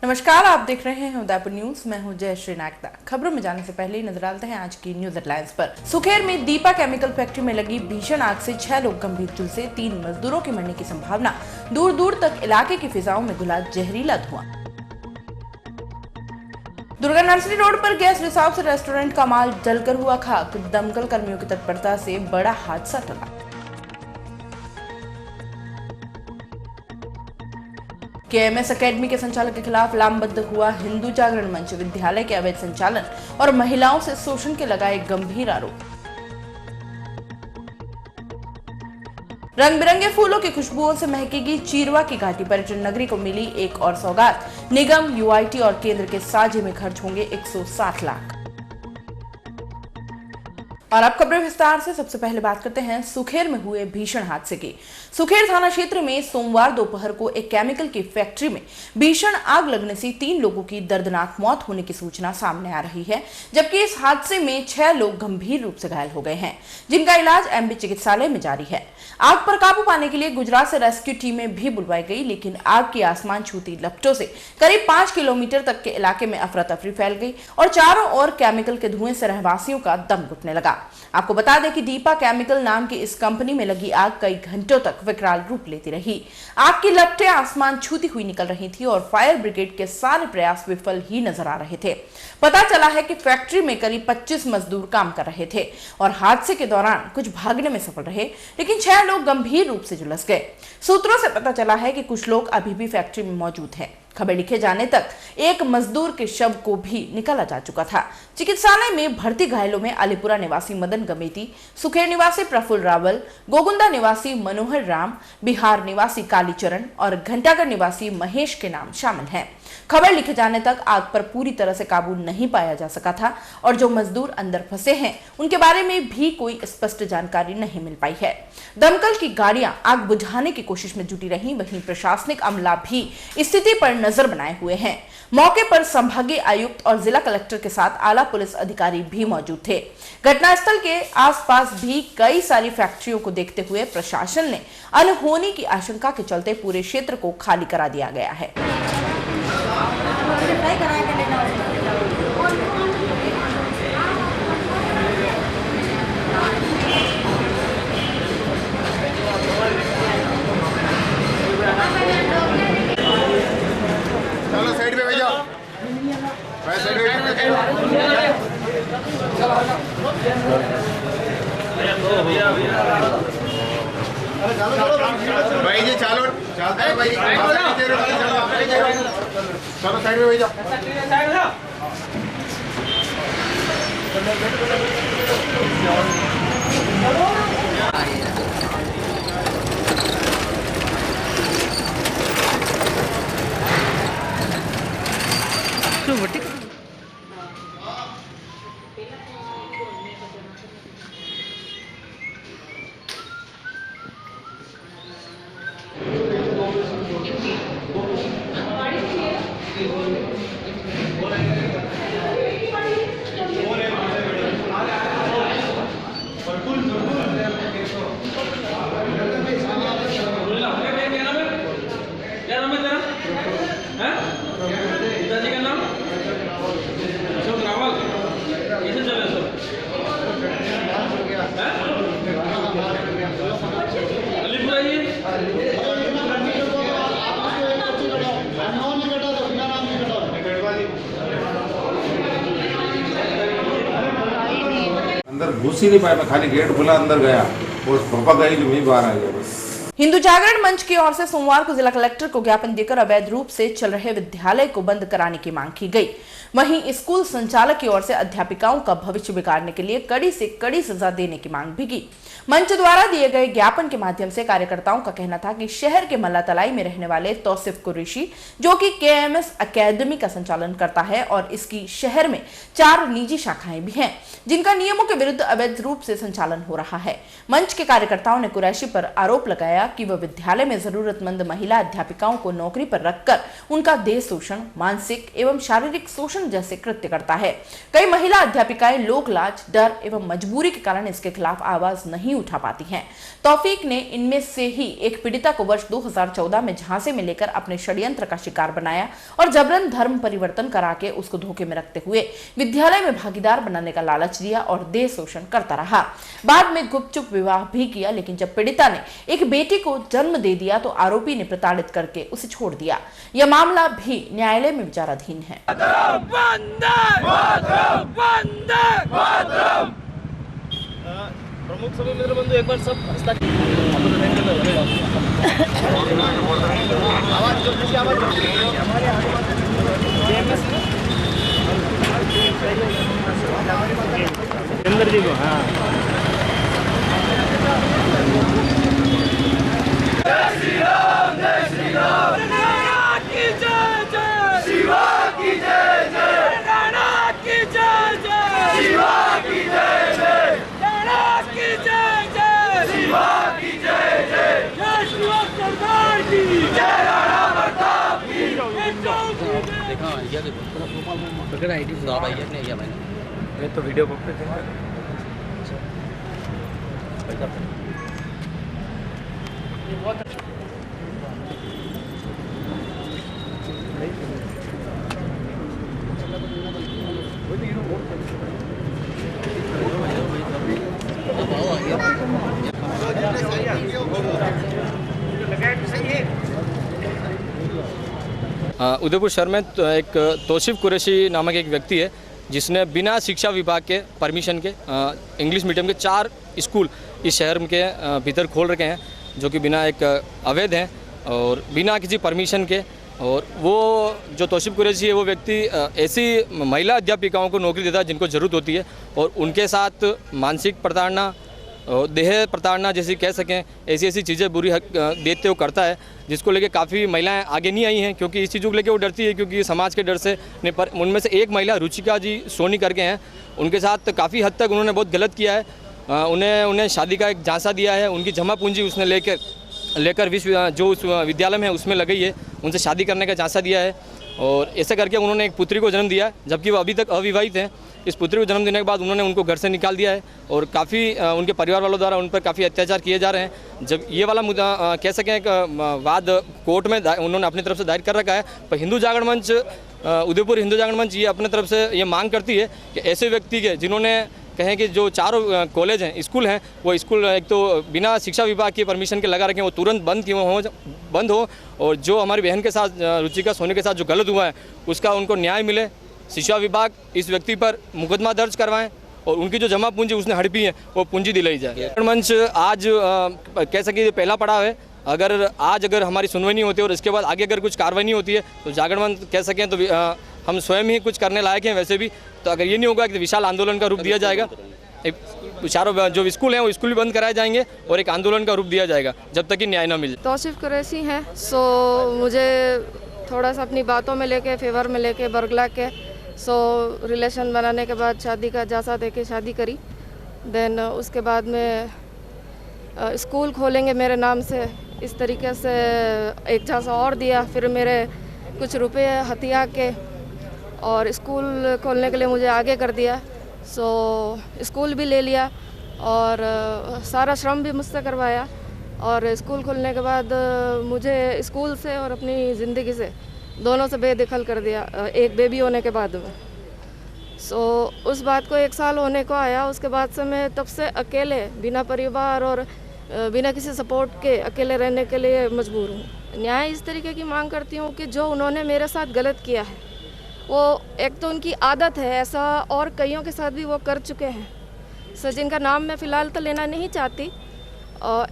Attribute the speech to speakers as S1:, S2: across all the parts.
S1: नमस्कार, आप देख रहे हैं उदयपुर न्यूज। मैं हूं जयश्री नागदा। खबरों में जाने से पहले नजर डालते हैं आज की न्यूज हेडलाइंस पर। सुखेर में दीपा केमिकल फैक्ट्री में लगी भीषण आग से 6 लोग गंभीर झुलसे, 3 मजदूरों के मरने की संभावना। दूर दूर तक इलाके की फिजाओं में घुला जहरीला धुआं। दुर्गा नर्सरी रोड पर गैस रिसाव से रेस्टोरेंट का माल जलकर हुआ खाक। दमकल कर्मियों की तत्परता से बड़ा हादसा टला। केएमएस एकेडमी के संचालक के खिलाफ लामबद्द हुआ हिंदू जागरण मंच। विद्यालय के अवैध संचालन और महिलाओं से शोषण के लगाए गंभीर आरोप। रंग बिरंगे फूलों की खुशबुओं से महकेगी चीरवा की घाटी। पर्यटन नगरी को मिली एक और सौगात। निगम, यूआईटी और केंद्र के साझे में खर्च होंगे 160 लाख। और अब खबरें विस्तार से। सबसे पहले बात करते हैं सुखेर में हुए भीषण हादसे की। सुखेर थाना क्षेत्र में सोमवार दोपहर को एक केमिकल की फैक्ट्री में भीषण आग लगने से 3 लोगों की दर्दनाक मौत होने की सूचना सामने आ रही है, जबकि इस हादसे में 6 लोग गंभीर रूप से घायल हो गए हैं, जिनका इलाज एमबी चिकित्सालय में जारी है। आग पर काबू पाने के लिए गुजरात से रेस्क्यू टीमें भी बुलवाई गई, लेकिन आग की आसमान छूती लपटों से करीब 5 किलोमीटर तक के इलाके में अफरा तफरी फैल गई और चारों ओर केमिकल के धुएं से रहवासियों का दम घुटने लगा। आपको बता दें कि दीपा केमिकल नाम की इस कंपनी में लगी आग कई घंटों तक विकराल रूप लेती रही। आग की लपटें आसमान छूती हुई निकल रही थी और फायर ब्रिगेड के सारे प्रयास विफल ही नजर आ रहे थे। पता चला है कि फैक्ट्री में करीब 25 मजदूर काम कर रहे थे और हादसे के दौरान कुछ भागने में सफल रहे, लेकिन 6 लोग गंभीर रूप से झुलस गए। सूत्रों से पता चला है कि कुछ लोग अभी भी फैक्ट्री में मौजूद हैं। खबर लिखे जाने तक एक मजदूर के शव को भी निकाला जा चुका था। चिकित्सालय में भर्ती घायलों में अलीपुरा निवासी मदन गमेती, सुखेर निवासी प्रफुल्ल रावल, गोगुंदा निवासी मनोहर राम, बिहार निवासी कालीचरण और घंटागढ़ निवासी महेश के नाम शामिल हैं। खबर लिखे जाने तक आग पर पूरी तरह से काबू नहीं पाया जा सका था और जो मजदूर अंदर फंसे हैं उनके बारे में भी कोई स्पष्ट जानकारी नहीं मिल पाई है। दमकल की गाड़ियां आग बुझाने की कोशिश में जुटी रहीं, वहीं प्रशासनिक अमला भी स्थिति पर नजर बनाए हुए हैं। मौके पर संभागीय आयुक्त और जिला कलेक्टर के साथ आला पुलिस अधिकारी भी मौजूद थे। घटनास्थल के आसपास भी कई सारी फैक्ट्रियों को देखते हुए प्रशासन ने अनहोनी की आशंका के चलते पूरे क्षेत्र को खाली करा दिया गया है।
S2: चलो साइड पे भैया, भाई जी चलो चलते हैं भाई, चलो साइड में भैया।
S3: अंदर घुस ही नहीं पाया, मैं खाली गेट खुला अंदर गया और पापा गई कि मैं बाहर आ गया बस।
S1: हिंदू जागरण मंच की ओर से सोमवार को जिला कलेक्टर को ज्ञापन देकर अवैध रूप से चल रहे विद्यालय को बंद कराने की मांग की गई। वहीं स्कूल संचालक की ओर से अध्यापिकाओं का भविष्य बिगाड़ने के लिए कड़ी से कड़ी सजा देने की मांग भी की। मंच द्वारा दिए गए ज्ञापन के माध्यम से कार्यकर्ताओं का कहना था कि शहर के मल्लातलाई में रहने वाले तौसिफ कुरैशी, जो कि केएमएस एकेडमी का संचालन करता है और इसकी शहर में 4 निजी शाखाएं भी हैं, जिनका नियमों के विरुद्ध अवैध रूप से संचालन हो रहा है। मंच के कार्यकर्ताओं ने कुरैशी पर आरोप लगाया कि वह विद्यालय में जरूरतमंद महिला अध्यापिकाओं को नौकरी पर रखकर उनका देह शोषण, मानसिक एवं शारीरिक शोषण जैसे कृत्य करता है। कई महिला अध्यापिकाएं लोक लाज, डर एवं मजबूरी के कारण इसके खिलाफ आवाज नहीं उठा पाती हैं। तौफीक ने इनमें से ही एक पीड़िता को वर्ष 2014 में झांसे में लेकर अपने षड्यंत्र का शिकार बनाया और जबरन धर्म परिवर्तन करा के उसको धोखे में रखते हुए विद्यालय में भागीदार बनाने का लालच दिया और देह शोषण करता रहा। बाद में गुपचुप विवाह भी किया, लेकिन जब पीड़िता ने एक बेटी को जन्म दे दिया तो आरोपी ने प्रताड़ित करके उसे छोड़ दिया। यह मामला भी न्यायालय में विचाराधीन है।
S4: प्रमुख सभी मित्र बंधु एक बार सब जी को हाँ मैं तो वीडियो पे उदयपुर शहर में तो एक तौसीफ कुरैशी नामक एक व्यक्ति है जिसने बिना शिक्षा विभाग के परमिशन के इंग्लिश मीडियम के 4 स्कूल इस शहर के भीतर खोल रखे हैं, जो कि बिना एक अवैध हैं और बिना किसी परमिशन के। और वो जो तौसीफ कुरैशी है वो व्यक्ति ऐसी महिला अध्यापिकाओं को नौकरी देता है जिनको ज़रूरत होती है और उनके साथ मानसिक प्रताड़ना, देह प्रताड़ना जैसी कह सकें, ऐसी चीज़ें बुरी देते हुए करता है, जिसको लेके काफ़ी महिलाएं आगे नहीं आई हैं क्योंकि इस चीज़ों को लेके वो डरती है, क्योंकि समाज के डर से नहीं। पर उनमें से एक महिला रुचिका जी सोनी करके हैं, उनके साथ काफ़ी हद तक उन्होंने बहुत गलत किया है। उन्हें शादी का एक झांसा दिया है, उनकी जमा पूंजी उसने लेकर जो उस विद्यालय में है उसमें लगाई है, उनसे शादी करने का झांसा दिया है और ऐसे करके उन्होंने एक पुत्री को जन्म दिया, जबकि वो अभी तक अविवाहित हैं। इस पुत्री को जन्म देने के बाद उन्होंने उनको घर से निकाल दिया है और काफ़ी उनके परिवार वालों द्वारा उन पर काफ़ी अत्याचार किए जा रहे हैं। जब ये वाला मुद्दा कह सकें एक वाद कोर्ट में उन्होंने अपनी तरफ से दायर कर रखा है, पर हिंदू जागरण मंच, उदयपुर हिंदू जागरण मंच ये अपने तरफ से ये मांग करती है कि ऐसे व्यक्ति के जिन्होंने कहें कि जो 4 कॉलेज हैं, स्कूल हैं, वो स्कूल एक तो बिना शिक्षा विभाग की परमिशन के लगा रखें, वो तुरंत बंद हो और जो हमारी बहन के साथ रुचिका सोनी के साथ जो गलत हुआ है उसका उनको न्याय मिले। शिक्षा विभाग इस व्यक्ति पर मुकदमा दर्ज करवाएं और उनकी जो जमा पूंजी उसने हड़पी है वो पूंजी दिलाई जाए। मंच आज कह सके पहला पड़ाव है। अगर हमारी सुनवाई नहीं होती और इसके बाद आगे अगर कुछ कार्रवाई नहीं होती है तो जागरण मंच कह सकें तो हम स्वयं ही कुछ करने लायक हैं। वैसे भी तो अगर ये नहीं होगा कि विशाल आंदोलन का रूप दिया जाएगा, चारों जो स्कूल हैं वो स्कूल भी बंद कराए जाएंगे और एक आंदोलन का रूप दिया जाएगा जब तक कि न्याय न मिले।
S5: तौसीफ कुरैशी हैं, सो मुझे थोड़ा सा अपनी बातों में लेके, फेवर में लेके, बरगला के, सो रिलेशन बनाने के बाद शादी का जासा देके शादी करी। देन उसके बाद में स्कूल खोलेंगे मेरे नाम से, इस तरीके से एक जासा और दिया। फिर मेरे कुछ रुपए हथिया के और स्कूल खोलने के लिए मुझे आगे कर दिया। सो स्कूल भी ले लिया और सारा श्रम भी मुझसे करवाया और स्कूल खोलने के बाद मुझे स्कूल से और अपनी ज़िंदगी से दोनों से बेदखल कर दिया एक बेबी होने के बाद में। सो उस बात को 1 साल होने को आया, उसके बाद से मैं तब से अकेले बिना परिवार और बिना किसी सपोर्ट के अकेले रहने के लिए मजबूर हूँ। न्याय इस तरीके की मांग करती हूँ कि जो उन्होंने मेरे साथ गलत किया है, वो एक तो उनकी आदत है ऐसा और कईयों के साथ भी वो कर चुके हैं, सो जिनका नाम मैं फ़िलहाल तो लेना नहीं चाहती,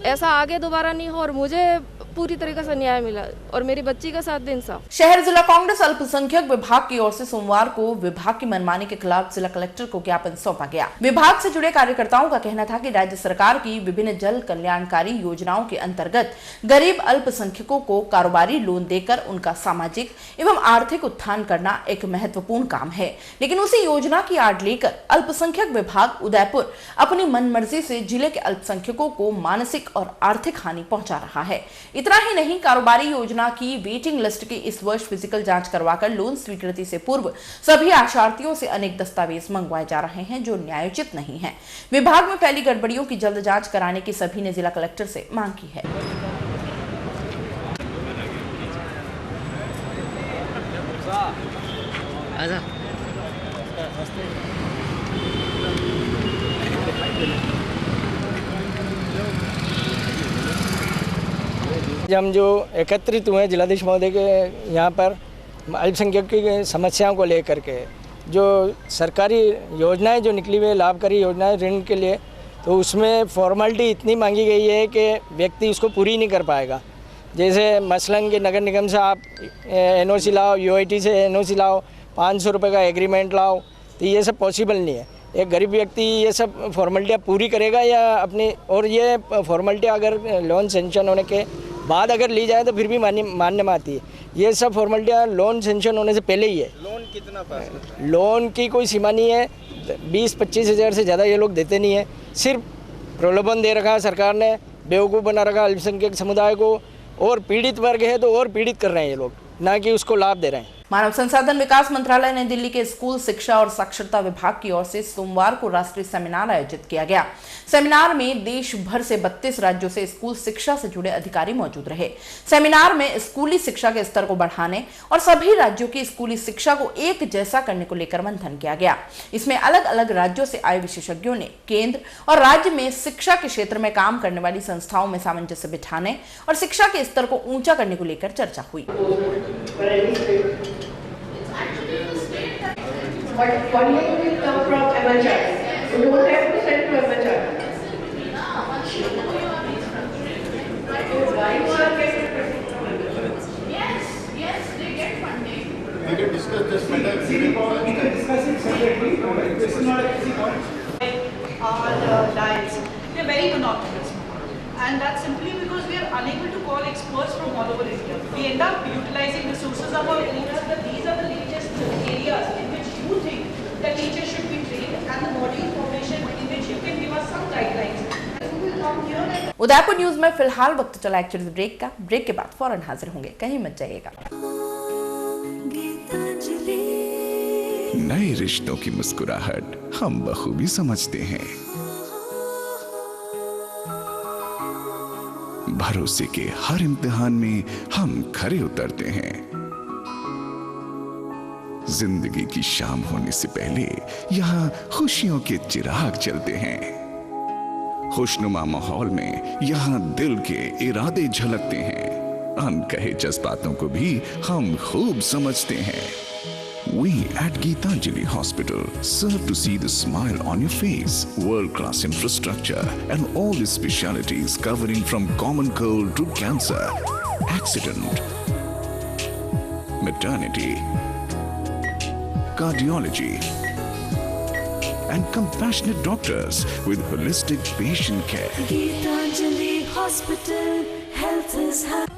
S5: ऐसा आगे दोबारा नहीं हो और मुझे पूरी तरीके से न्याय मिला और मेरी बच्ची का साथ भी इंसाफ।
S1: शहर जिला कांग्रेस अल्पसंख्यक विभाग की ओर से सोमवार को विभाग की मनमानी के खिलाफ जिला कलेक्टर को ज्ञापन सौंपा गया। विभाग से जुड़े कार्यकर्ताओं का कहना था कि राज्य सरकार की विभिन्न जल कल्याणकारी योजनाओं के अंतर्गत गरीब अल्पसंख्यकों को कारोबारी लोन देकर उनका सामाजिक एवं आर्थिक उत्थान करना एक महत्वपूर्ण काम है, लेकिन उसी योजना की आड़ लेकर अल्पसंख्यक विभाग उदयपुर अपनी मनमर्जी से जिले के अल्पसंख्यकों को मानसिक और आर्थिक हानि पहुंचा रहा है। इतना ही नहीं, कारोबारी योजना की वेटिंग लिस्ट की इस वर्ष फिजिकल जांच करवाकर लोन स्वीकृति से पूर्व सभी आशार्थियों से अनेक दस्तावेज मंगवाए जा रहे हैं जो न्यायोचित नहीं है। विभाग में फैली गड़बड़ियों की जल्द जांच कराने की सभी ने जिला कलेक्टर से मांग की है।
S6: हम जो एकत्रित हुए जिलाधीश महोदय के यहाँ पर अल्पसंख्यक की समस्याओं को लेकर के, जो सरकारी योजनाएं जो निकली हुई लाभकारी योजनाएं ऋण के लिए, तो उसमें फॉर्मेलिटी इतनी मांगी गई है कि व्यक्ति उसको पूरी नहीं कर पाएगा। जैसे मसलन कि नगर निगम से आप एनओसी लाओ, यूआईटी से एनओसी लाओ, 500 रुपये का एग्रीमेंट लाओ, तो ये सब पॉसिबल नहीं है। एक गरीब व्यक्ति ये सब फॉर्मेलिटियाँ पूरी करेगा या अपनी, और ये फॉर्मेलिटी अगर लोन सेंक्शन होने के बाद अगर ली जाए तो फिर भी मान्य में आती है। ये सब फॉर्मेलिटियाँ लोन सेंक्शन होने से पहले ही है।
S2: लोन कितना पास?
S6: लोन की कोई सीमा नहीं है, 20-25 हज़ार से ज़्यादा ये लोग देते नहीं है। सिर्फ प्रलोभन दे रखा है सरकार ने, बेवकूफ़ बना रखा अल्पसंख्यक समुदाय को, और पीड़ित वर्ग है तो और पीड़ित कर रहे हैं ये लोग, ना कि उसको लाभ दे रहे हैं।
S1: मानव संसाधन विकास मंत्रालय ने दिल्ली के स्कूल शिक्षा और साक्षरता विभाग की ओर से सोमवार को राष्ट्रीय सेमिनार आयोजित किया गया। सेमिनार में देश भर से 32 राज्यों से स्कूल शिक्षा से जुड़े अधिकारी मौजूद रहे। सेमिनार में स्कूली शिक्षा के स्तर को बढ़ाने और सभी राज्यों की स्कूली शिक्षा को एक जैसा करने को लेकर मंथन किया गया। इसमें अलग अलग राज्यों से आए विशेषज्ञों ने केंद्र और राज्य में शिक्षा के क्षेत्र में काम करने वाली संस्थाओं में सामंजस्य बिठाने और शिक्षा के स्तर को ऊंचा करने को लेकर चर्चा हुई।
S7: But funding will come from MHR. You don't have to send to MHR. Why you are getting funding? Yes, they get funding.
S2: We can discuss this matter.
S8: We can discuss it separately. This is not a easy point.
S9: Our diets, they are very monotonous. And that's simply because we are unable to call experts from all over India. We end up utilizing resources of our own, that these are the latest areas in which you think that teachers should be trained, and the body of formation in which you can give us some guidelines.
S1: Udaipur news में फिलहाल वक्त चला एक छोटे break का। Break के बाद फौरन हाजिर होंगे, कहीं मत जाइएगा।
S10: नए रिश्तों की मुस्कुराहट हम बखूबी समझते हैं। भरोसे के हर इम्तिहान में हम खरे उतरते हैं। जिंदगी की शाम होने से पहले यहाँ खुशियों के चिराग जलते हैं। खुशनुमा माहौल में यहाँ दिल के इरादे झलकते हैं। अनकहे जज्बातों को भी हम खूब समझते हैं। We at Geetanjali Hospital serve to see the smile on your face. World-class infrastructure and all the specialities covering from common cold to cancer, accident, maternity, cardiology, and compassionate doctors with holistic patient care.
S11: Geetanjali Hospital, health is happy.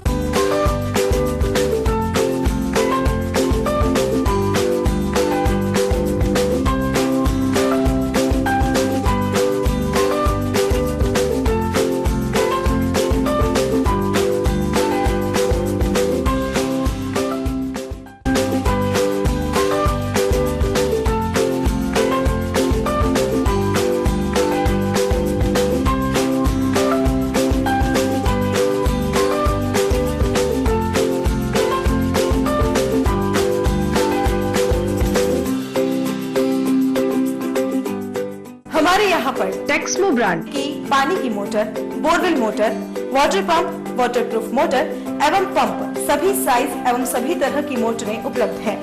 S1: यहाँ पर Texmo brand की पानी की motor, borewell motor, water pump, waterproof motor एवं pump सभी size एवं सभी तरह की मोटरें उपलब्ध हैं।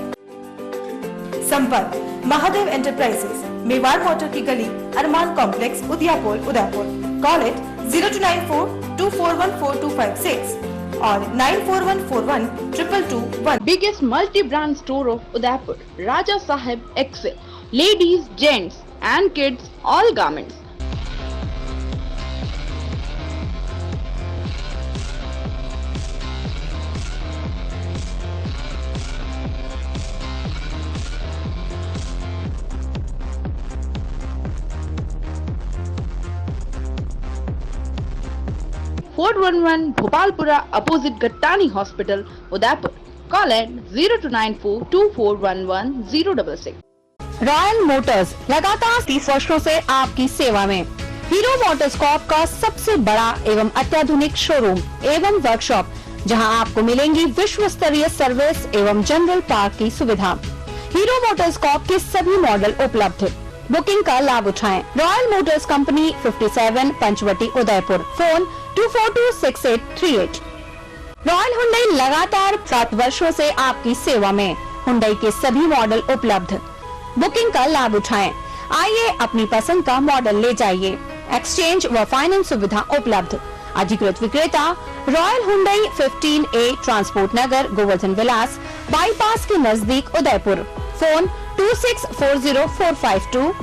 S1: संपर्क महादेव एंटरप्राइजेस, मेवाड़ मोटर की गली, Arman complex, Udaipur, Udaipur. Call it 0294241426 और 94141221।
S12: Biggest multi-brand store of Udaipur, Raja Sahib Excel, ladies, gents and kids, all garments. 411 Bhopalpura opposite Gattani hospital Udaipur. Call at 02942411
S13: royal Motors लगातार 30 वर्षों से आपकी सेवा में. हीरो मोटरकॉर्प का सबसे बड़ा एवं अत्याधुनिक शोरूम एवं वर्कशॉप, जहां आपको मिलेंगी विश्व स्तरीय सर्विस एवं जनरल पार्क की सुविधा. हीरो मोटरकॉर्प के सभी मॉडल उपलब्ध. बुकिंग का लाभ उठाएं. Royal Motors company 57 Panchvati Udaipur. Phone 24263838. Royal Hyundai लगातार 7 वर्षों से आपकी सेवा में. हुंडई के सभी मॉडल उपलब्ध. बुकिंग का लाभ उठाएं. आइए अपनी पसंद का मॉडल ले जाइए. एक्सचेंज व फाइनेंस सुविधा उपलब्ध. अधिकृत विक्रेता रॉयल हुंडई 15A ट्रांसपोर्ट नगर गोवर्धन विलास बाईपास के नजदीक उदयपुर. फोन 26404552.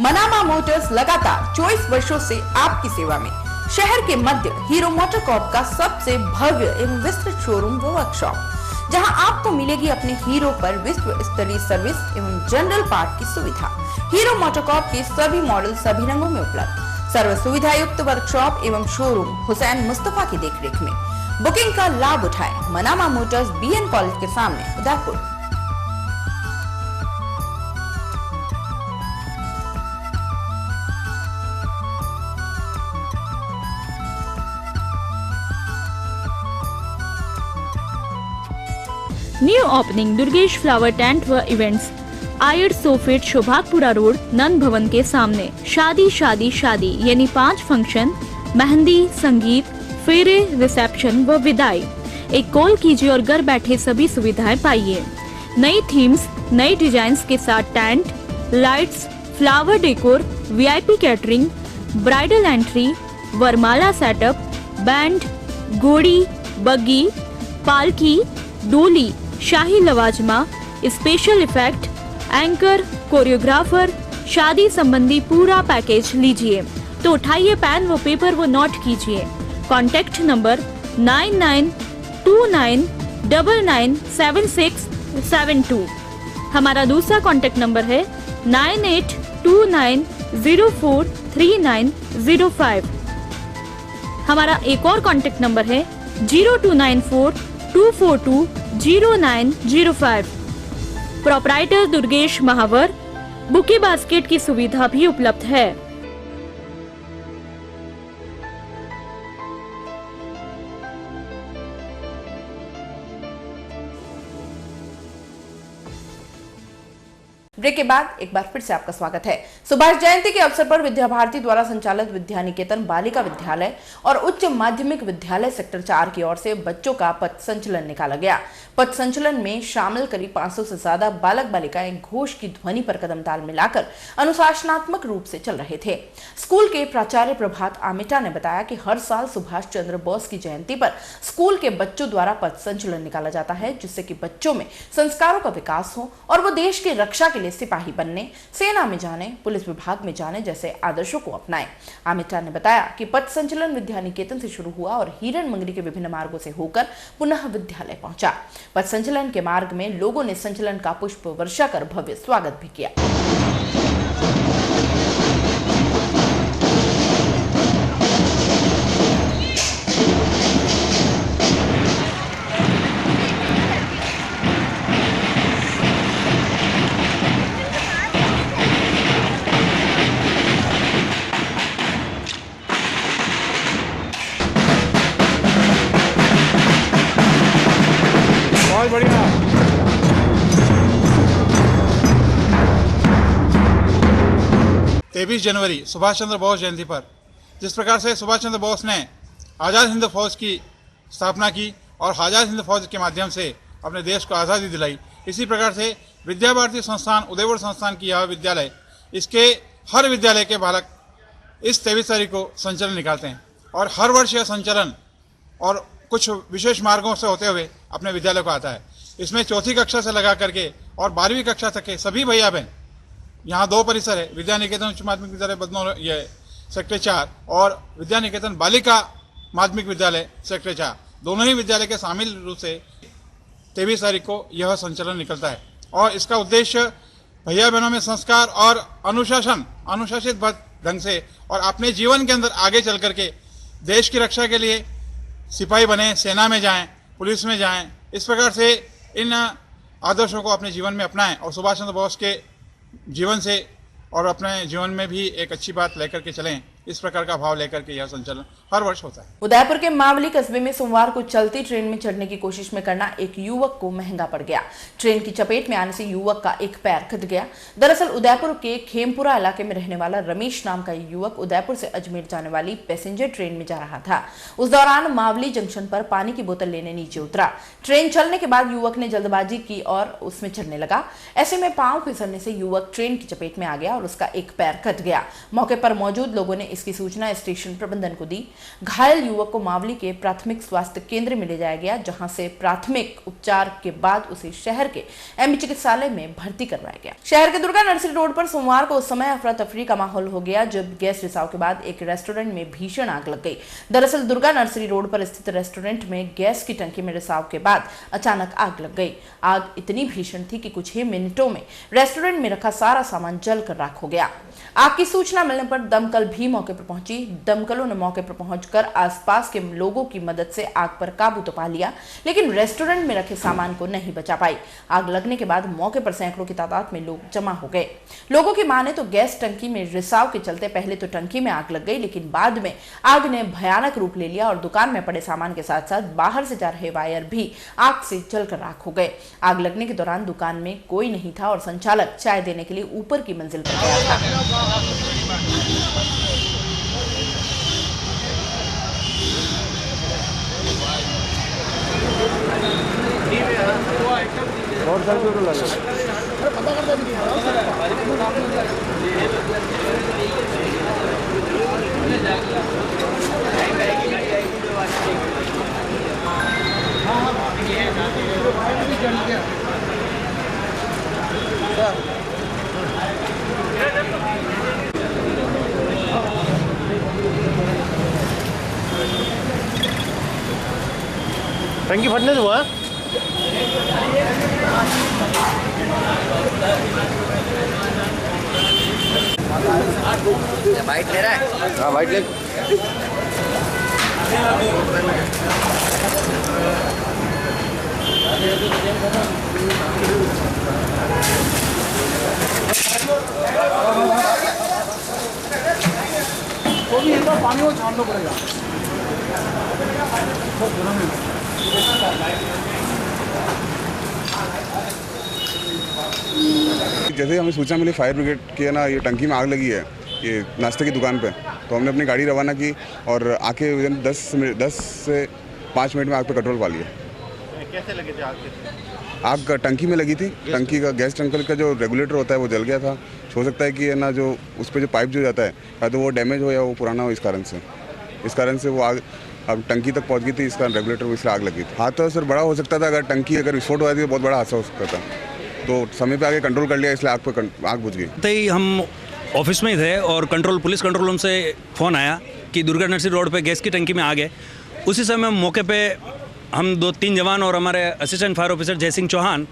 S1: मनामा मोटर्स लगातार 24 वर्षों से आपकी सेवा में. शहर के मध्य हीरो मोटरकॉर्प का सबसे भव्य एवं विस्तृत शोरूम व वर्कशॉप, जहां आपको मिलेगी अपने हीरो पर विश्व स्तरीय सर्विस एवं जनरल पार्ट की सुविधा. हीरो मोटरकॉर्प के सभी मॉडल सभी रंगों में उपलब्ध. सर्व सुविधा युक्त वर्कशॉप एवं शोरूम हुसैन मुस्तफा की देखरेख में. बुकिंग का लाभ उठाएं. मनामा मोटर्स BN कॉलेज के सामने Udaipur.
S14: New opening Durgesh flower tent व इवेंट्स, आयर सोफेट शोभागपुरा रोड नंद भवन के सामने. शादी शादी शादी यानी 5 फंक्शन, मेहंदी, संगीत, फेरे, रिसेप्शन व विदाई. एक कॉल कीजिए और घर बैठे सभी सुविधाएं पाइए. नई थीम्स, नई डिजाइन्स के साथ tent, lights, flower decor, VIP catering, bridal entry, वरमाला सेटअप, बैंड, घोड़ी, बग्गी, पालकी, डोली, शाही लवाजमा, स्पेशल इफेक्ट, एंकर, कोरियोग्राफर, शादी संबंधी पूरा पैकेज लीजिए तो उठाइए पेन व पेपर व नोट कीजिए. Contact number 9929997672. हमारा दूसरा कॉन्टैक्ट नंबर है 9829043905. हमारा एक और कॉन्टैक्ट नंबर है 029424200905. प्रोपराइटर दुर्गेश महावर. बुके बास्केट की सुविधा भी उपलब्ध है.
S1: ब्रेक के बाद एक बार फिर से आपका स्वागत है. सुभाष जयंती के अवसर पर विद्या भारती द्वारा संचालित विद्या निकेतन बालिका विद्यालय और उच्च माध्यमिक विद्यालय सेक्टर 4 की ओर से बच्चों का पथ संचलन निकाला गया. पथ संचलन में शामिल करीब 500 से ज्यादा बालक बालिकाएं घोष की ध्वनि पर कदम ताल मिलाकर अनुशासनात्मक रूप से चल रहे थे. स्कूल के प्राचार्य प्रभात आमिटा ने बताया कि हर साल सुभाष चंद्र बोस की जयंती पर स्कूल के बच्चों द्वारा पथ संचलन निकाला जाता है, जिससे कि बच्चों में संस्कारों का विकास हो और वो देश की रक्षा के लिए सिपाही बनने, सेना में जाने, पुलिस विभाग में जाने जैसे आदर्शों को अपनाएं. आमिटा ने बताया कि पथ संचलन विद्या निकेतन से शुरू हुआ और हिरन मंगरी के विभिन्न मार्गों से होकर पुनः विद्यालय पहुंचा. पथ संचलन के मार्ग में लोगों ने संचलन का पुष्प वर्षा कर भव्य स्वागत भी किया.
S8: बहुत बढ़िया. 23 जनवरी सुभाष चंद्र बोस जयंती पर जिस प्रकार से सुभाष चंद्र बोस ने आज़ाद हिंद फौज की स्थापना की और आज़ाद हिंद फौज के माध्यम से अपने देश को आज़ादी दिलाई, इसी प्रकार से विद्या भारती संस्थान उदयपुर संस्थान की यह विद्यालय, इसके हर विद्यालय के बालक इस 23 तारीख को संचलन निकालते हैं और हर वर्ष यह संचलन और कुछ विशेष मार्गों से होते हुए अपने विद्यालय को आता है. इसमें चौथी कक्षा से लगा करके और 12वीं कक्षा तक के सभी भैया बहन, यहाँ 2 परिसर है, विद्या निकेतन उच्च माध्यमिक विद्यालय बदनौर ये सेक्टर 4 और विद्या निकेतन बालिका माध्यमिक विद्यालय सेक्टर 4, दोनों ही विद्यालय के शामिल रूप से 23 तारीख को यह संचलन निकलता है. और इसका उद्देश्य भैया बहनों में संस्कार और अनुशासित ढंग से और अपने जीवन के अंदर आगे चल करके देश की रक्षा के लिए सिपाही बने, सेना में जाएं, पुलिस में जाएं। इस प्रकार से इन आदर्शों को अपने जीवन में अपनाएं और सुभाष चंद्र बोस के जीवन से और अपने जीवन में भी एक अच्छी बात लेकर के चलें। इस प्रकार का भाव लेकर के यह संचलन हर वर्ष होता है।
S1: उदयपुर के मावली कस्बे में सोमवार को चलती ट्रेन में चढ़ने की कोशिश में करना एक युवक को महंगा पड़ गया। ट्रेन की चपेट में आने से युवक का एक पैर कट गया। दरअसल उदयपुर के खेमपुरा इलाके में रहने वाला रमेश नाम का युवक उदयपुर से अजमेर जाने वाली पैसेंजर ट्रेन में जा रहा था। उस दौरान मावली जंक्शन पर पानी की बोतल लेने नीचे उतरा। ट्रेन चलने के बाद युवक ने जल्दबाजी की और उसमें चढ़ने लगा। ऐसे में पांव फिसलने से युवक ट्रेन की चपेट में आ गया और उसका एक पैर कट गया। मौके पर मौजूद लोगों ने इसकी सूचना स्टेशन प्रबंधन को दी। घायल युवक को मावली के प्राथमिक स्वास्थ्य केंद्र में ले जाया गया, जहां से प्राथमिक उपचार के बाद उसे शहर के एमबी चिकित्सालय में भर्ती करवाया गया। शहर के दुर्गा नर्सरी रोड पर सोमवार को उस समय अफरा तफरी का माहौल हो गया जब गैस रिसाव के बाद एक रेस्टोरेंट में भीषण आग लग गई। दरअसल दुर्गा नर्सरी रोड पर स्थित रेस्टोरेंट में गैस की टंकी में रिसाव के बाद अचानक आग लग गई। आग इतनी भीषण थी कि कुछ ही मिनटों में रेस्टोरेंट में रखा सारा सामान जलकर राख हो गया। आग की सूचना मिलने पर दमकल भी मौके पर पहुंची। दमकलों ने मौके पर पहुंचकर आसपास के लोगों की मदद से आग पर काबू तो पा लिया, लेकिन रेस्टोरेंट में रखे सामान को नहीं बचा पाई। आग लगने के बाद मौके पर सैकड़ों की तादाद में लोग जमा हो गए। लोगों की माने तो गैस टंकी में रिसाव के चलते पहले तो टंकी में आग लग गई, लेकिन बाद में आग ने भयानक रूप ले लिया और दुकान में पड़े सामान के साथ साथ बाहर से जा रहे वायर भी आग से जलकर राख हो गए। आग लगने के दौरान दुकान में कोई नहीं था और संचालक चाय देने के लिए ऊपर की मंजिल पर गया था।
S2: टंकी फटने से हुआ।
S15: वाइट ले रहा है?
S2: हाँ वाइट ले।
S16: तो भी एक बार पानी को छानना पड़ेगा।
S17: जैसे हमें सूचना मिली फायर ब्रिगेड की है ना, ये टंकी में आग लगी है ये नाश्ते की दुकान पे, तो हमने अपनी गाड़ी रवाना की और आके विदिन 10 से 5 मिनट में आग पे कंट्रोल पा लिया।
S2: कैसे लगी थी आग?
S17: आग टंकी में लगी थी। टंकी का गैस टैंकर का जो रेगुलेटर होता है वो जल गया था। हो सकता है कि है ना जो उस पर जो पाइप जो जाता है या तो वो डैमेज हो या वो पुराना हो, इस कारण से वो आग अब टंकी तक पहुंच गई थी। इसका रेगुलेटर वो इसलिए आग लगी थी। हाँ तो सर बड़ा हो सकता था, अगर टंकी अगर विस्फोट हो जाती तो बहुत बड़ा हादसा हो सकता था। तो समय पे आगे कंट्रोल कर लिया, इसलिए आग बुझ गई।
S18: तो हम ऑफिस में ही थे और पुलिस कंट्रोल रूम से फ़ोन आया कि दुर्गा नर्सरी रोड पे गैस की टंकी में आग है। उसी समय मौके पे हम 2-3 जवान और हमारे असिस्टेंट फायर ऑफिसर जय सिंह चौहान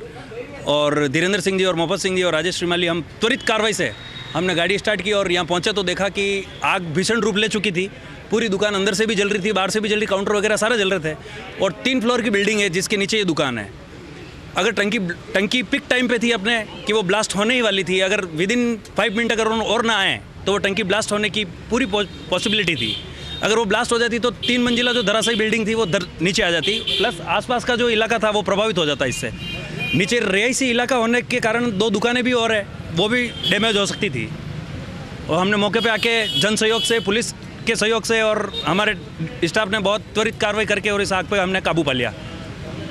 S18: और धीरेन्द्र सिंह जी और मोहम्मद सिंह जी और राजेश श्रीमाली, हम त्वरित कार्रवाई से हमने गाड़ी स्टार्ट की और यहाँ पहुँचे तो देखा कि आग भीषण रूप ले चुकी थी। पूरी दुकान अंदर से भी जल रही थी, बाहर से भी जल रही, काउंटर वगैरह सारे जल रहे थे। और 3 फ्लोर की बिल्डिंग है जिसके नीचे ये दुकान है। अगर टंकी पिक टाइम पे थी अपने कि वो ब्लास्ट होने ही वाली थी, अगर विदिन 5 मिनट अगर और ना आए तो वो टंकी ब्लास्ट होने की पूरी पॉसिबिलिटी थी। अगर वो ब्लास्ट हो जाती तो 3 मंजिला जो धराशायी बिल्डिंग थी वो नीचे आ जाती, प्लस आसपास का जो इलाका था वो प्रभावित हो जाता। इससे नीचे रिहायशी इलाका होने के कारण 2 दुकानें भी और है वो भी डैमेज हो सकती थी। और हमने मौके पे आके जन सहयोग से, पुलिस के सहयोग से और हमारे स्टाफ ने बहुत त्वरित कार्रवाई करके और इस आग पे हमने काबू पा लिया।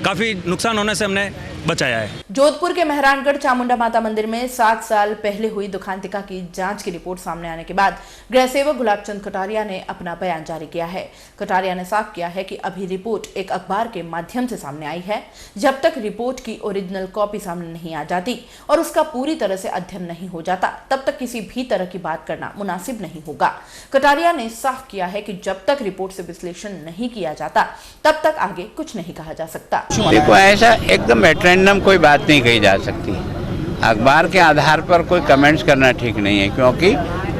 S18: काफ़ी नुकसान होने से हमने बचाया है।
S1: जोधपुर के मेहरानगढ़ चामुंडा माता मंदिर में 7 साल पहले हुई दुखांतिका की जांच की रिपोर्ट सामने आने के बाद गृह सेवक गुलाबचंद कटारिया ने अपना बयान जारी किया है। कटारिया ने साफ किया है कि अभी रिपोर्ट एक अखबार के माध्यम से सामने आई है। जब तक रिपोर्ट की ओरिजिनल कॉपी सामने नहीं आ जाती और उसका पूरी तरह से अध्ययन नहीं हो जाता, तब तक किसी भी तरह की बात करना मुनासिब नहीं होगा। कटारिया ने साफ किया है कि जब तक रिपोर्ट से विश्लेषण नहीं किया जाता तब तक आगे कुछ नहीं कहा जा सकता।
S19: देखो, ऐसा एकदम रैंडम कोई बात नहीं कही जा सकती। अखबार के आधार पर कोई कमेंट्स करना ठीक नहीं है, क्योंकि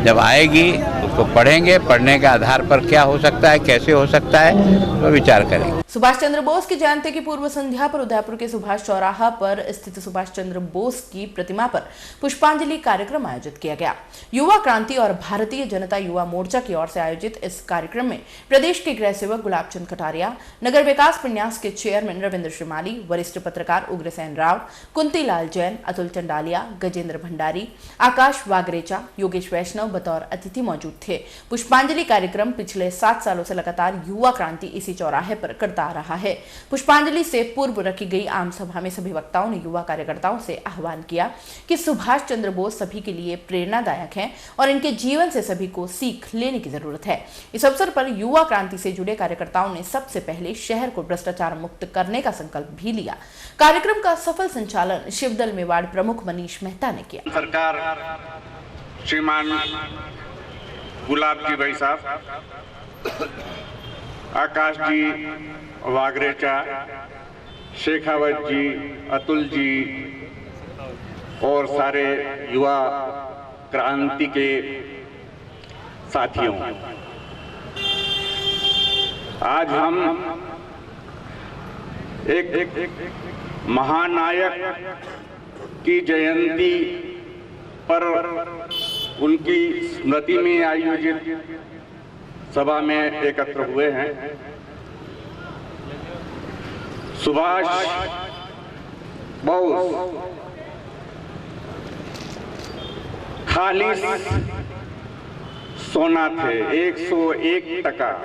S19: जब आएगी उसको तो पढ़ेंगे, पढ़ने के आधार पर क्या हो सकता है, कैसे हो सकता है, तो विचार करेंगे।
S1: सुभाष चंद्र बोस की जयंती की पूर्व संध्या पर उदयपुर के सुभाष चौराहा पर स्थित सुभाष चंद्र बोस की प्रतिमा पर पुष्पांजलि कार्यक्रम आयोजित किया गया। युवा क्रांति और भारतीय जनता युवा मोर्चा की ओर से आयोजित इस कार्यक्रम में प्रदेश के गृह सेवक गुलाब चंद कटारिया, नगर विकास प्रन्यास के चेयरमैन रविंद्र श्रीमाली, वरिष्ठ पत्रकार उग्रसेन राव, कुंती लाल जैन, अतुल चंडालिया, गजेंद्र भंडारी, आकाश वागरेचा, योगेश वैष्णव बतौर अतिथि मौजूद थे। पुष्पांजलि कार्यक्रम पिछले 7 सालों से लगातार युवा क्रांति इसी चौराहे पर करता आ रहा है। पुष्पांजलि से पूर्व रखी गई आम सभा में सभी वक्ताओं ने युवा कार्यकर्ताओं से आह्वान किया कि सुभाष चंद्र बोस सभी के लिए प्रेरणादायक हैं और इनके जीवन से सभी को सीख लेने की जरूरत है। इस अवसर पर युवा क्रांति से जुड़े कार्यकर्ताओं ने सबसे पहले शहर को भ्रष्टाचार मुक्त करने का संकल्प भी लिया। कार्यक्रम का सफल संचालन शिवदल मेवाड़ प्रमुख मनीष मेहता ने किया।
S3: सरकार श्रीमान गुलाब जी भाई साहब, आकाश जी वागरेचा, शेखावत जी, अतुल जी और सारे युवा क्रांति के साथियों, आज हम एक महानायक की जयंती पर उनकी स्मृति में आयोजित सभा में एकत्र हुए हैं। सुभाष बोस खालिस सोना थे, 101%।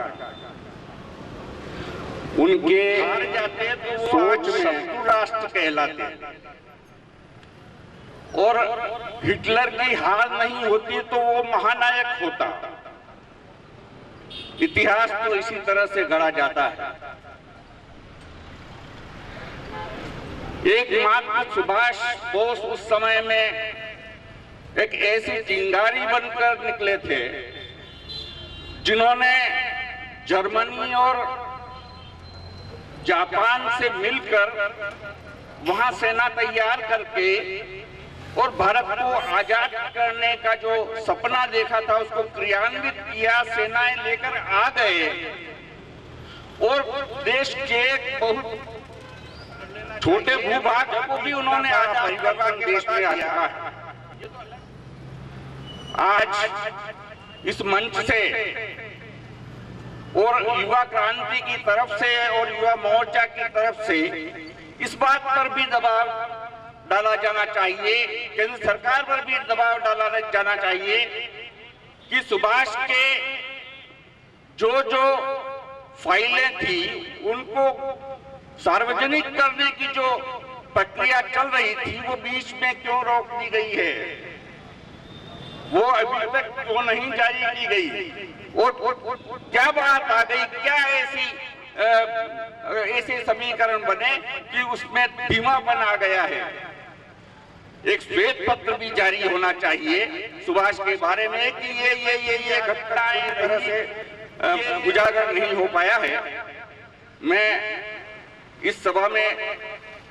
S3: उनके सोच में राष्ट्र कहलाते और हिटलर की हार नहीं होती तो वो महानायक होता। इतिहास तो इसी तरह से गढ़ा जाता है। एकमात्र सुभाष बोस उस समय में एक ऐसी चिंगारी बनकर निकले थे जिन्होंने जर्मनी और जापान से मिलकर वहां सेना तैयार करके और भारत को आजाद करने का जो सपना देखा था उसको क्रियान्वित किया। सेनाएं लेकर आ गए और देश के बहुत छोटे भूभाग को भी उन्होंने आजाद देश में आया। आज इस मंच से और युवा क्रांति की तरफ से और युवा मोर्चा की तरफ से इस बात पर भी दबाव डाला जाना चाहिए, केंद्र सरकार पर भी दबाव डाला जाना चाहिए कि सुभाष के जो फाइलें थी उनको सार्वजनिक करने की जो प्रक्रिया चल रही थी वो बीच में क्यों रोक दी गई है, वो अभी तक क्यों नहीं जारी की गई और क्या बात आ गई, क्या ऐसे समीकरण बने कि उसमें धीमापन आ गया है। एक श्वेत पत्र भी जारी होना चाहिए सुभाष के बारे में कि ये घटनाएं इस तरह से उजागर नहीं हो पाया है। मैं इस सभा में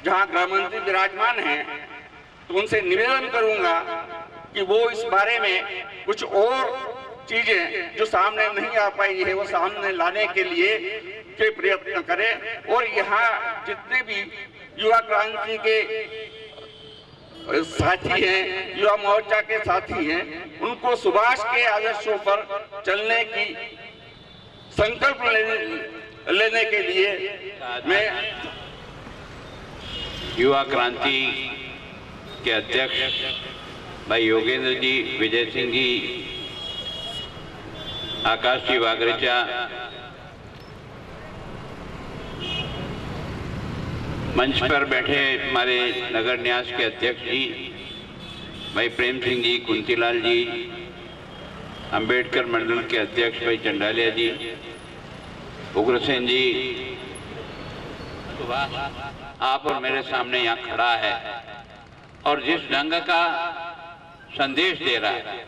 S3: जहां गृह मंत्री विराजमान हैं तो उनसे निवेदन करूंगा कि वो इस बारे में कुछ और चीजें जो सामने नहीं आ पाई है वो सामने लाने के लिए के प्रयत्न करें और यहाँ जितने भी युवा क्रांति के साथी हैं, युवा मोर्चा के साथी हैं, उनको सुभाष के आदर्शों पर चलने की संकल्प लेने के लिए मैं
S19: युवा क्रांति के अध्यक्ष भाई योगेंद्र जी, विजय सिंह जी, आकाश जी वागरेचा, मंच पर बैठे हमारे नगर न्यास के अध्यक्ष जी भाई प्रेम सिंह जी, कुंतीलाल जी, अंबेडकर मंडल के अध्यक्ष भाई चंडालिया जी, उग्रसेन जी, आप और मेरे सामने यहाँ खड़ा है और जिस ढंग का संदेश दे रहा है,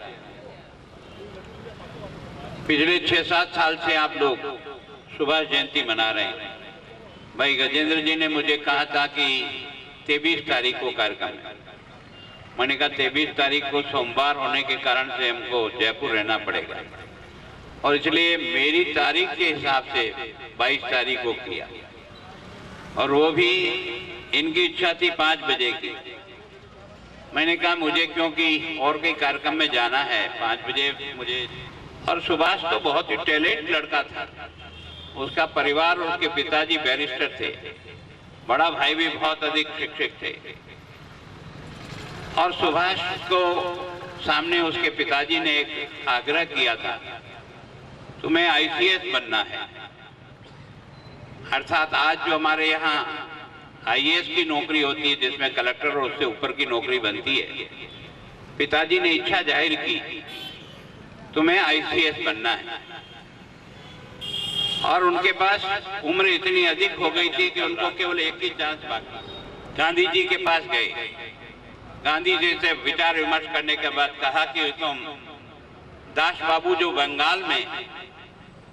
S19: पिछले 6-7 साल से आप लोग सुभाष जयंती मना रहे हैं। भाई गजेंद्र जी ने मुझे कहा था कि 23 तारीख को कार्यक्रम है। मैंने कहा 23 तारीख को सोमवार होने के कारण से हमको जयपुर रहना पड़ेगा, और इसलिए मेरी तारीख के हिसाब से 22 तारीख को किया, और वो भी इनकी इच्छा थी 5 बजे की। मैंने कहा मुझे क्योंकि और कई कार्यक्रम में जाना है, 5 बजे मुझे। और सुभाष तो बहुत ही टैलेंट लड़का था, उसका परिवार और उसके पिताजी बैरिस्टर थे, बड़ा भाई भी बहुत अधिक शिक्षक थे। और सुभाष को सामने उसके पिताजी ने एक आग्रह किया था, तुम्हें आईसीएस बनना है। अर्थात आज जो हमारे यहाँ आईएएस की नौकरी होती है जिसमें कलेक्टर और उससे ऊपर की नौकरी बनती है, पिताजी ने इच्छा जाहिर की तुम्हें आईसीएस बनना है। और उनके पास उम्र इतनी अधिक हो गई थी कि उनको केवल एक ही चांस बाकी। गांधी जी के पास गए, गांधी जी से विचार विमर्श करने के बाद कहा कि तुम दास बाबू जो बंगाल में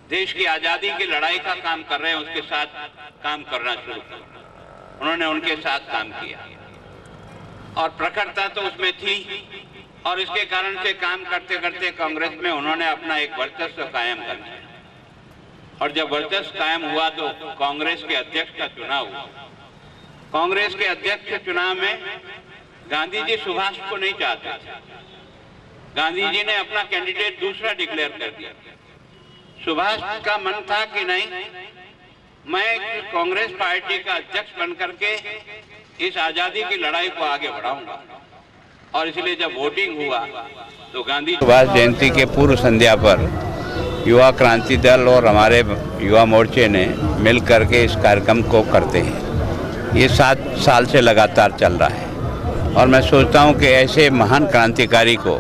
S19: देश की आजादी की लड़ाई का काम कर रहे हैं उसके साथ काम करना शुरू करो। उन्होंने उनके साथ काम किया और प्रखरता तो उसमें थी, और इसके कारण से काम करते करते कांग्रेस में उन्होंने अपना एक वर्चस्व कायम कर लिया। और जब वर्चस्व कायम हुआ तो कांग्रेस के अध्यक्ष का चुनाव हुआ। कांग्रेस के अध्यक्ष के चुनाव में गांधी जी सुभाष को नहीं चाहते थे, गांधी जी ने अपना कैंडिडेट दूसरा डिक्लेयर कर दिया। सुभाष का मन था कि नहीं, मैं कांग्रेस पार्टी का अध्यक्ष बनकर के इस आजादी की लड़ाई को आगे बढ़ाऊंगा। और इसलिए जब वोटिंग हुआ तो गांधी
S15: सुभाष जयंती के पूर्व संध्या पर युवा क्रांति दल और हमारे युवा मोर्चे ने मिल करके इस कार्यक्रम को करते हैं। ये 7 साल से लगातार चल रहा है, और मैं सोचता हूँ कि ऐसे महान क्रांतिकारी को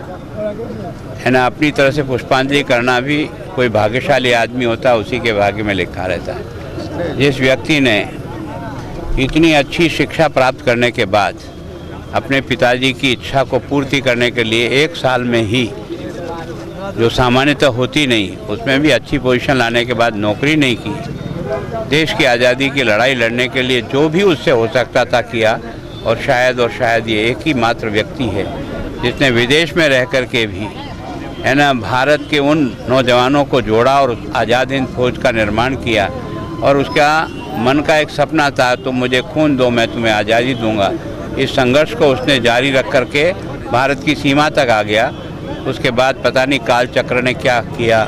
S15: है ना अपनी तरह से पुष्पांजलि करना भी कोई भाग्यशाली आदमी होता है, उसी के भाग्य में लिखा रहता है। जिस व्यक्ति ने इतनी अच्छी शिक्षा प्राप्त करने के बाद अपने पिताजी की इच्छा को पूर्ति करने के लिए 1 साल में ही, जो सामान्यतः होती नहीं, उसमें भी अच्छी पोजीशन लाने के बाद नौकरी नहीं की, देश की आज़ादी की लड़ाई लड़ने के लिए जो भी उससे हो सकता था किया। और शायद ये एक ही मात्र व्यक्ति है जिसने विदेश में रह कर के भी है ना भारत के उन नौजवानों को जोड़ा और आज़ाद हिंद फौज का निर्माण किया। और उसका मन का एक सपना था, तुम मुझे खून दो मैं तुम्हें आज़ादी दूंगा। इस संघर्ष को उसने जारी रख करके भारत की सीमा तक आ गया। उसके बाद पता नहीं काल चक्र ने क्या किया,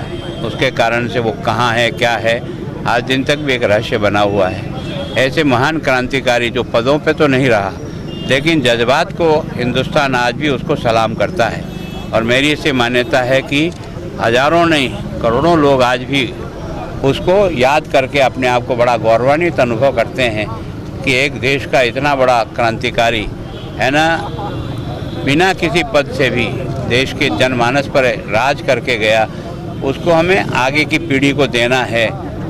S15: उसके कारण से वो कहाँ है क्या है, आज दिन तक भी एक रहस्य बना हुआ है। ऐसे महान क्रांतिकारी जो पदों पे तो नहीं रहा, लेकिन जज्बात को हिंदुस्तान आज भी उसको सलाम करता है। और मेरी इसे मान्यता है कि हजारों नहीं करोड़ों लोग आज भी उसको याद करके अपने आप को बड़ा गौरवान्वित अनुभव करते हैं कि एक देश का इतना बड़ा क्रांतिकारी है ना, बिना किसी पद से भी देश के जनमानस पर राज करके गया, उसको हमें आगे की पीढ़ी को देना है।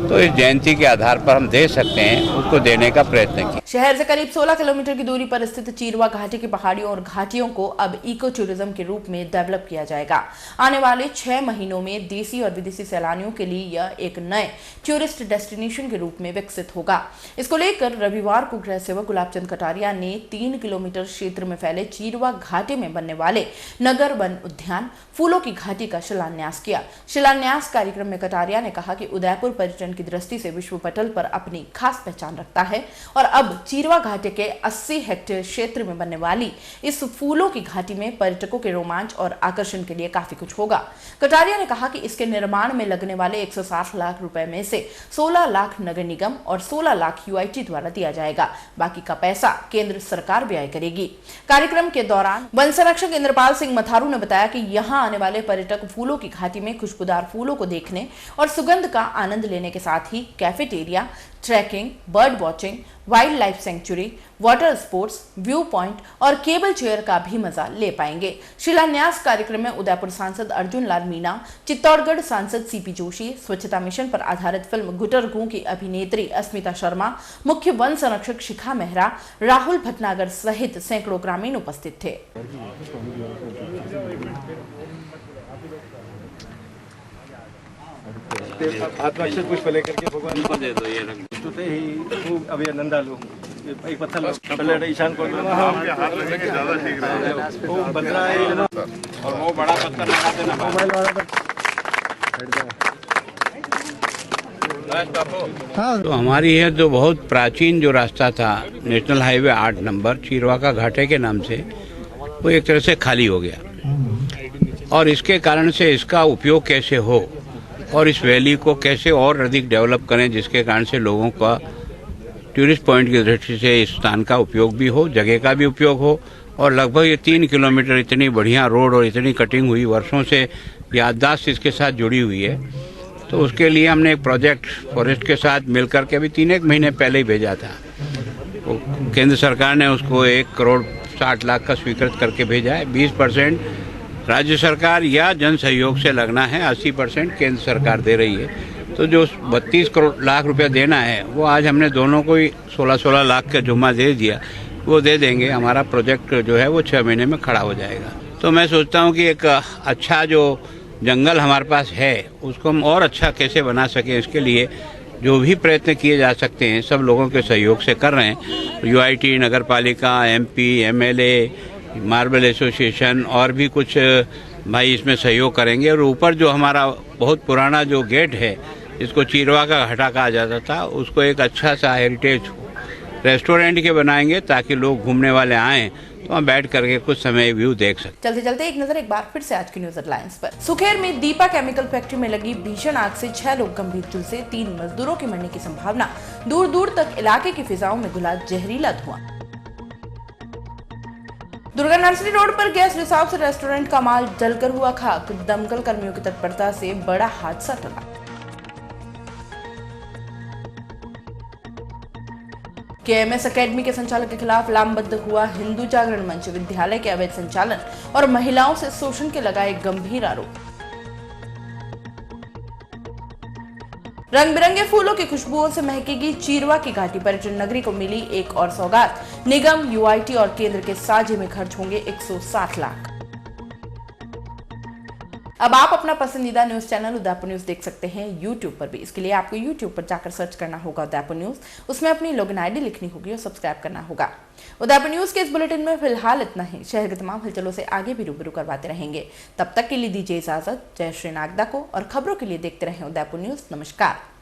S15: तो इस जयंती के आधार पर हम दे सकते हैं, उसको देने का प्रयत्न किया।
S1: शहर से करीब 16 किलोमीटर की दूरी पर स्थित चीरवा घाटी की पहाड़ियों और घाटियों को अब इको टूरिज्म के रूप में डेवलप किया जाएगा। आने वाले 6 महीनों में देसी और विदेशी सैलानियों के लिए यह एक नए टूरिस्ट डेस्टिनेशन के रूप में विकसित होगा। इसको लेकर रविवार को गृह सेवक गुलाबचंद कटारिया ने 3 किलोमीटर क्षेत्र में फैले चीरवा घाटी में बनने वाले नगर वन उद्यान फूलों की घाटी का शिलान्यास किया। शिलान्यास कार्यक्रम में कटारिया ने कहा कि उदयपुर पर्यटन की दृष्टि से विश्व पटल पर अपनी खास पहचान रखता है और अब चीरवा घाटी के 80 हेक्टेयर क्षेत्र में बनने वाली इस फूलों की घाटी में पर्यटकों के रोमांच और आकर्षण के लिए काफी कुछ होगा। कटारिया ने कहा कि इसके निर्माण में लगने वाले 160 लाख रुपए में से 16 लाख नगर निगम और 16 लाख यूआईटी द्वारा दिया जाएगा, बाकी का पैसा केंद्र सरकार व्यय करेगी। कार्यक्रम के दौरान वन संरक्षक इंद्रपाल सिंह मथारू ने बताया कि यहाँ आने वाले पर्यटक फूलों की घाटी में खुशबूदार फूलों को देखने और सुगंध का आनंद लेने के साथ ही cafeteria, trekking, bird watching, wildlife sanctuary, water sports, view point और केबल चेयर का भी मजा ले पाएंगे। शिलान्यास कार्यक्रम में उदयपुर सांसद अर्जुन लाल मीणा, चित्तौड़गढ़ सांसद सीपी जोशी, स्वच्छता मिशन पर आधारित फिल्म गुटरगू की अभिनेत्री अस्मिता शर्मा, मुख्य वन संरक्षक शिखा मेहरा, राहुल भटनागर सहित सैकड़ों ग्रामीण उपस्थित थे।
S2: आत्माक्षर पुष्प लेकर के भगवान को दे दो। ये ही अभी नंदा लो, एक पत्थर लो, पहले ईशान को हाथ लेके ज्यादा ठीक रहेगा। वो बदला है और वो बड़ा पत्थर लगा देना।
S15: तो हमारी है जो बहुत प्राचीन जो रास्ता था नेशनल हाईवे 8 नंबर चीरवा का घाटे के नाम से, वो एक तरह से खाली हो गया और इसके कारण से इसका उपयोग कैसे हो और इस वैली को कैसे और अधिक डेवलप करें जिसके कारण से लोगों का टूरिस्ट पॉइंट की दृष्टि से इस स्थान का उपयोग भी हो, जगह का भी उपयोग हो और लगभग ये 3 किलोमीटर इतनी बढ़िया रोड और इतनी कटिंग हुई, वर्षों से याददाश्त इसके साथ जुड़ी हुई है। तो उसके लिए हमने एक प्रोजेक्ट फॉरेस्ट के साथ मिलकर के अभी 3-1 महीने पहले ही भेजा था। तो केंद्र सरकार ने उसको 1 करोड़ 60 लाख का स्वीकृत करके भेजा है। 20% राज्य सरकार या जन सहयोग से लगना है, 80% केंद्र सरकार दे रही है। तो जो 32 करोड़ लाख रुपया देना है वो आज हमने दोनों को ही 16-16 लाख का जुम्मा दे दिया, वो दे देंगे। हमारा प्रोजेक्ट जो है वो 6 महीने में खड़ा हो जाएगा। तो मैं सोचता हूँ कि एक अच्छा जो जंगल हमारे पास है उसको हम और अच्छा कैसे बना सकें, इसके लिए जो भी प्रयत्न किए जा सकते हैं सब लोगों के सहयोग से कर रहे हैं। UIT, नगर पालिका, MP, MLA, मार्बल एसोसिएशन और भी कुछ भाई इसमें सहयोग करेंगे। और ऊपर जो हमारा बहुत पुराना जो गेट है जिसको चीरवा का घाटा कहा जाता था, उसको एक अच्छा सा हेरिटेज रेस्टोरेंट के बनाएंगे ताकि लोग घूमने वाले आएँ तो हम बैठ करके कुछ समय व्यू देख सकते।
S1: चलते चलते एक नजर एक बार फिर से आज की न्यूज हेडलाइंस पर। सुखेर में दीपा केमिकल फैक्ट्री में लगी भीषण आग से 6 लोग गंभीर झुलसे, 3 मजदूरों के मरने की संभावना। दूर दूर तक इलाके की फिजाओं में घुला जहरीला धुआं। दुर्गा नर्सरी रोड पर गैस रिसाव से रेस्टोरेंट का माल जलकर हुआ खाक, दमकल कर्मियों की तत्परता से बड़ा हादसा टला। KMS अकेडमी के संचालक के खिलाफ लामबद्द हुआ हिंदू जागरण मंच, विद्यालय के अवैध संचालन और महिलाओं से शोषण के लगाए गंभीर आरोप। रंग बिरंगे फूलों की खुशबुओं से महकेगी चीरवा की घाटी, पर्यटन नगरी को मिली एक और सौगात। निगम, UIT और केंद्र के साझे में खर्च होंगे 160 लाख। अब आप अपना पसंदीदा न्यूज चैनल उदयपुर न्यूज देख सकते हैं YouTube पर भी। इसके लिए आपको YouTube पर जाकर सर्च करना होगा उदयपुर न्यूज, उसमें अपनी लॉगिन ID लिखनी होगी और सब्सक्राइब करना होगा। उदयपुर न्यूज के इस बुलेटिन में फिलहाल इतना ही। शहर के तमाम हलचलों से आगे भी रूबरू करवाते रहेंगे। तब तक के लिए दीजिए इजाजत। जय श्री नागदा को और खबरों के लिए देखते रहें उदयपुर न्यूज। नमस्कार।